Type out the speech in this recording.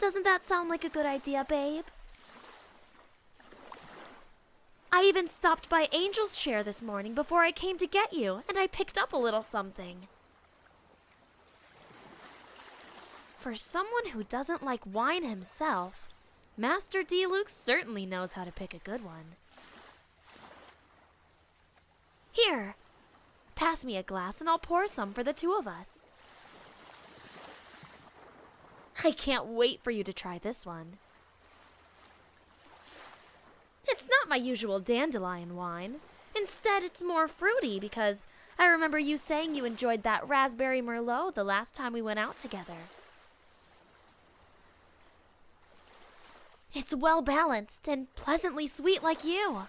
Doesn't that sound like a good idea, babe? I even stopped by Angel's chair this morning before I came to get you, and I picked up a little something. For someone who doesn't like wine himself, Master D. certainly knows how to pick a good one. Here, pass me a glass and I'll pour some for the two of us. I can't wait for you to try this one. It's not my usual dandelion wine. Instead, it's more fruity because I remember you saying you enjoyed that raspberry merlot the last time we went out together. It's well balanced and pleasantly sweet like you.